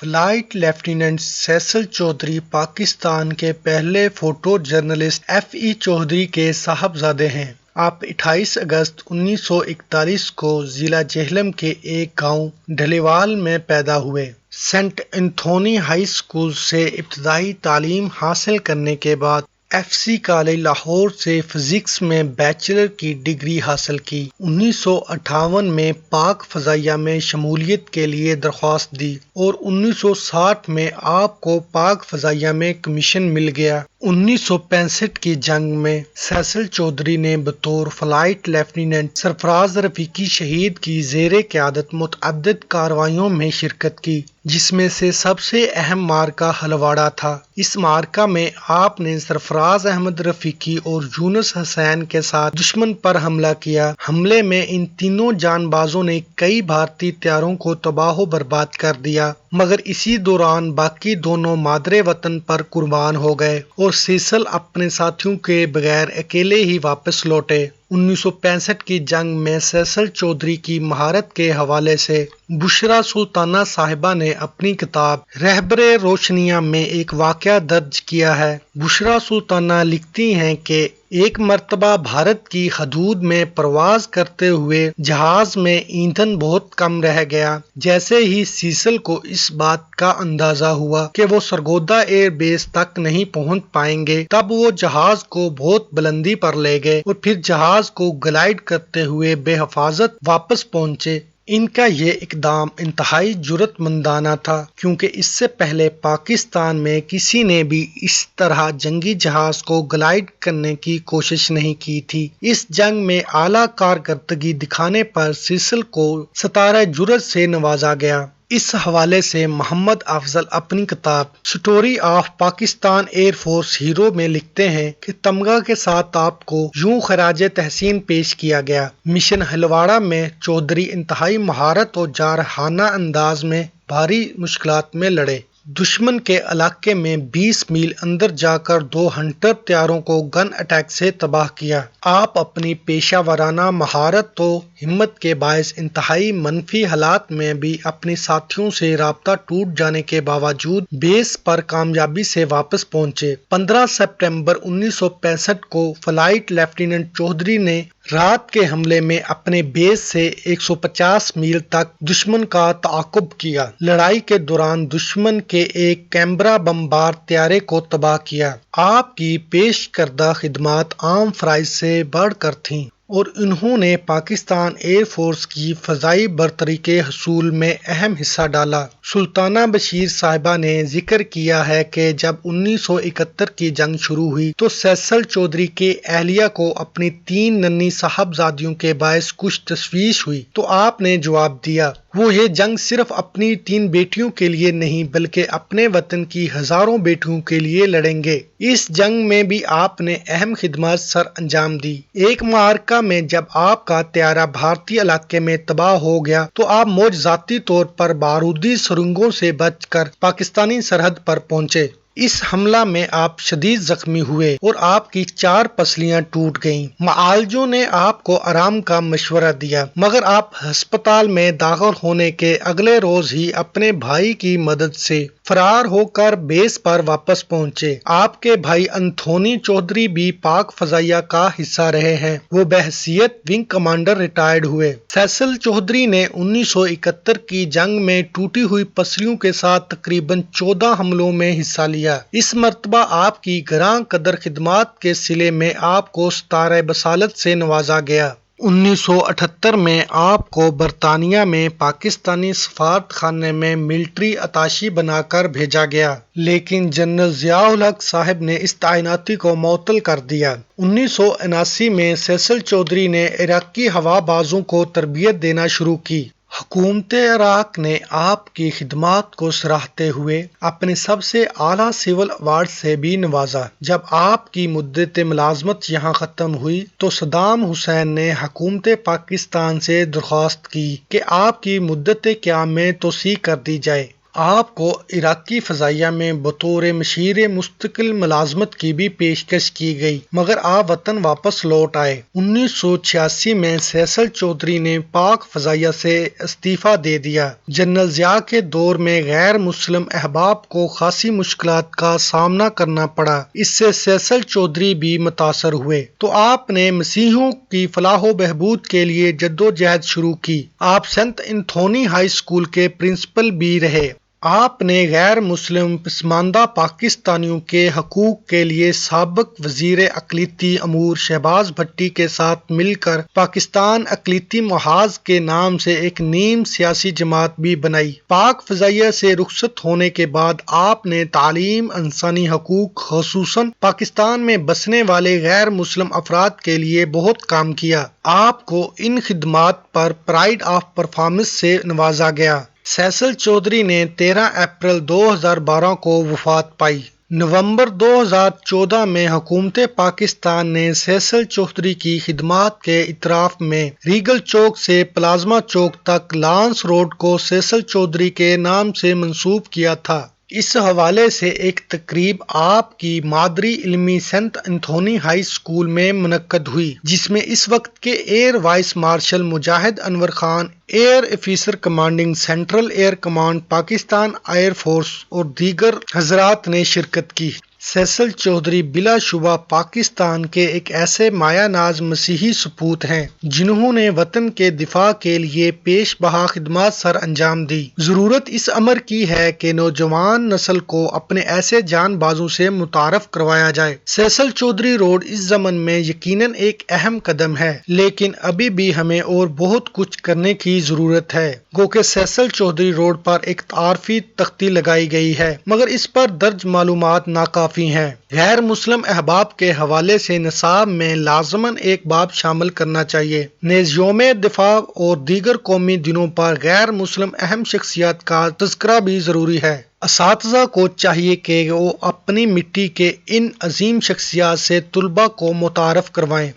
Flight lieutenant Cecil Chaudhry Pakistan کے پہلے photo journalist F E Chaudhry کے صاحبزادے ہیں۔ آپ 28 اگست 1941 کو ضلع جہلم کے ایک گاؤں ڈھلیوال میں پیدا ہوئے۔ سینٹ انتھونی ہائی اسکول سے ابتدائی تعلیم حاصل کرنے کے بعد ایف سی کالج لاہور سے فزکس میں بیچلر کی ڈگری حاصل کی۔ 1958 میں پاک فضائیہ میں شمولیت کے لیے درخواست دی اور 1960 میں آپ کو پاک فضائیہ میں کمیشن مل گیا۔ 1965 کی جنگ میں سیسل چودھری نے بطور فلائٹ لیفٹیننٹ سرفراز رفیقی شہید کی زیر قیادت متعدد کارروائیوں میں شرکت کی، جس میں سے سب سے اہم معرکہ ہلواڑہ تھا۔ اس معرکہ میں آپ نے سرفراز احمد رفیقی اور یونس حسین کے ساتھ دشمن پر حملہ کیا۔ حملے میں ان تینوں جان بازوں نے کئی بھارتی طیاروں کو تباہ و برباد کر دیا، مگر اسی دوران باقی دونوں مادر وطن پر قربان ہو گئے اور سیسل اپنے ساتھیوں کے بغیر اکیلے ہی واپس لوٹے۔ 1965 کی جنگ میں سیسل چودھری کی مہارت کے حوالے سے بشریٰ سلطانہ صاحبہ نے اپنی کتاب رہبر روشنیاں میں ایک واقعہ درج کیا ہے۔ بشریٰ سلطانہ لکھتی ہیں کہ ایک مرتبہ بھارت کی حدود میں پرواز کرتے ہوئے جہاز میں ایندھن بہت کم رہ گیا۔ جیسے ہی سیسل کو اس بات کا اندازہ ہوا کہ وہ سرگودا ایئر بیس تک نہیں پہنچ پائیں گے، تب وہ جہاز کو بہت بلندی پر لے گئے اور پھر جہاز کو گلائیڈ کرتے ہوئے بے حفاظت واپس پہنچے۔ ان کا یہ اقدام انتہائی جرأت مندانہ تھا، کیونکہ اس سے پہلے پاکستان میں کسی نے بھی اس طرح جنگی جہاز کو گلائیڈ کرنے کی کوشش نہیں کی تھی۔ اس جنگ میں اعلیٰ کارکردگی دکھانے پر سیسل کو ستارہ جرأت سے نوازا گیا۔ اس حوالے سے محمد افضل اپنی کتاب story of Pakistan air force hero میں لکھتے ہیں کہ تمغہ کے ساتھ آپ کو یوں خراج تحسین پیش کیا گیا: مشن ہلواڑہ میں چودھری انتہائی مہارت اور جارحانہ انداز میں بھاری مشکلات میں لڑے۔ دشمن کے علاقے میں 20 میل اندر جا کر 2 ہنٹر طیاروں کو گن اٹیک سے تباہ کیا۔ آپ اپنی پیشہ ورانہ مہارت و ہمت کے باعث انتہائی منفی حالات میں بھی اپنے ساتھیوں سے رابطہ ٹوٹ جانے کے باوجود بیس پر کامیابی سے واپس پہنچے۔ 15 سپٹمبر 1965 کو فلائٹ لیفٹیننٹ چودھری نے رات کے حملے میں اپنے بیس سے 150 میل تک دشمن کا تعاقب کیا۔ لڑائی کے دوران دشمن کے ایک کیمبرا بمبار طیارے کو تباہ کیا۔ آپ کی پیش کردہ خدمات عام فرائض سے بڑھ کر تھیں اور انہوں نے پاکستان ایئر فورس کی فضائی برتری کے حصول میں اہم حصہ ڈالا۔ سلطانہ بشیر صاحبہ نے ذکر کیا ہے کہ جب 1971 کی جنگ شروع ہوئی تو سیسل چودھری کے اہلیہ کو اپنی 3 ننھی صاحبزادیوں کے باعث کچھ تشویش ہوئی، تو آپ نے جواب دیا، وہ یہ جنگ صرف اپنی 3 بیٹیوں کے لیے نہیں بلکہ اپنے وطن کی ہزاروں بیٹیوں کے لیے لڑیں گے۔ اس جنگ میں بھی آپ نے اہم خدمات سر انجام دی۔ ایک معرکہ میں جب آپ کا طیارہ بھارتی علاقے میں تباہ ہو گیا تو آپ معجزاتی طور پر بارودی سرنگوں سے بچ کر پاکستانی سرحد پر پہنچے۔ اس حملہ میں آپ شدید زخمی ہوئے اور آپ کی 4 پسلیاں ٹوٹ گئیں۔ معالجوں نے آپ کو آرام کا مشورہ دیا، مگر آپ ہسپتال میں داخل ہونے کے اگلے روز ہی اپنے بھائی کی مدد سے فرار ہو کر بیس پر واپس پہنچے۔ آپ کے بھائی انتھونی چودھری بھی پاک فضائیہ کا حصہ رہے ہیں، وہ بحیثیت ونگ کمانڈر ریٹائرڈ ہوئے۔ سیسل چودھری نے 1971 کی جنگ میں ٹوٹی ہوئی پسلیوں کے ساتھ تقریباً 14 حملوں میں حصہ لیا۔ اس مرتبہ آپ کی گراں قدر خدمات کے صلے میں آپ کو ستارہ بصالت سے نوازا گیا۔ 1978 میں آپ کو برطانیہ میں پاکستانی سفارت خانے میں ملٹری اتاشی بنا کر بھیجا گیا، لیکن جنرل ضیاء الحق صاحب نے اس تعیناتی کو معطل کر دیا۔ 1979 میں سیسل چودھری نے عراقی ہوا بازوں کو تربیت دینا شروع کی۔ حکومت عراق نے آپ کی خدمات کو سراہتے ہوئے اپنے سب سے اعلیٰ سول ایوارڈ سے بھی نوازا۔ جب آپ کی مدت ملازمت یہاں ختم ہوئی تو صدام حسین نے حکومت پاکستان سے درخواست کی کہ آپ کی مدت قیام میں توسیع کر دی جائے۔ آپ کو عراقی فضائیہ میں بطور مشیر مستقل ملازمت کی بھی پیشکش کی گئی مگر آپ وطن واپس لوٹ آئے۔ 1986 میں سیصل چودھری نے پاک فضائیہ سے استعفیٰ دے دیا۔ جنرل ضیاء کے دور میں غیر مسلم احباب کو خاصی مشکلات کا سامنا کرنا پڑا، اس سے سیصل چودھری بھی متاثر ہوئے تو آپ نے مسیحیوں کی فلاح و بہبود کے لیے جدوجہد شروع کی۔ آپ سینٹ انتھونی ہائی اسکول کے پرنسپل بھی رہے۔ آپ نے غیر مسلم پسماندہ پاکستانیوں کے حقوق کے لیے سابق وزیر اقلیتی امور شہباز بھٹی کے ساتھ مل کر پاکستان اقلیتی محاذ کے نام سے ایک نیم سیاسی جماعت بھی بنائی۔ پاک فضائیہ سے رخصت ہونے کے بعد آپ نے تعلیم، انسانی حقوق، خصوصاً پاکستان میں بسنے والے غیر مسلم افراد کے لیے بہت کام کیا۔ آپ کو ان خدمات پر پرائڈ آف پرفارمنس سے نوازا گیا۔ سیصل چودھری نے 13 اپریل 2012 کو وفات پائی۔ نومبر 2014 میں حکومت پاکستان نے سیصل چودھری کی خدمات کے اعتراف میں ریگل چوک سے پلازما چوک تک لانس روڈ کو سیصل چودھری کے نام سے منسوب کیا تھا۔ اس حوالے سے ایک تقریب آپ کی مادری علمی سینٹ انتھونی ہائی اسکول میں منعقد ہوئی، جس میں اس وقت کے air vice marshal Mujahid Anwar Khan, air officer commanding central air command Pakistan air force اور دیگر حضرات نے شرکت کی۔ سیصل چودھری بلا شبہ پاکستان کے ایک ایسے مایہ ناز مسیحی سپوت ہیں جنہوں نے وطن کے دفاع کے لیے پیش بہا خدمات سر انجام دی۔ ضرورت اس امر کی ہے کہ نوجوان نسل کو اپنے ایسے جان بازوں سے متعارف کروایا جائے۔ سیصل چودھری روڈ اس ضمن میں یقیناً ایک اہم قدم ہے، لیکن ابھی بھی ہمیں اور بہت کچھ کرنے کی ضرورت ہے۔ گو کہ سیصل چودھری روڈ پر ایک تعارفی تختی لگائی گئی ہے مگر اس پر درج معلومات ناکافی ہیں۔ غیر مسلم احباب کے حوالے سے نصاب میں لازماً ایک باب شامل کرنا چاہیے۔ نیز یوم دفاع اور دیگر قومی دنوں پر غیر مسلم اہم شخصیات کا تذکرہ بھی ضروری ہے۔ اساتذہ کو چاہیے کہ وہ اپنی مٹی کے ان عظیم شخصیات سے طلباء کو متعارف کروائیں۔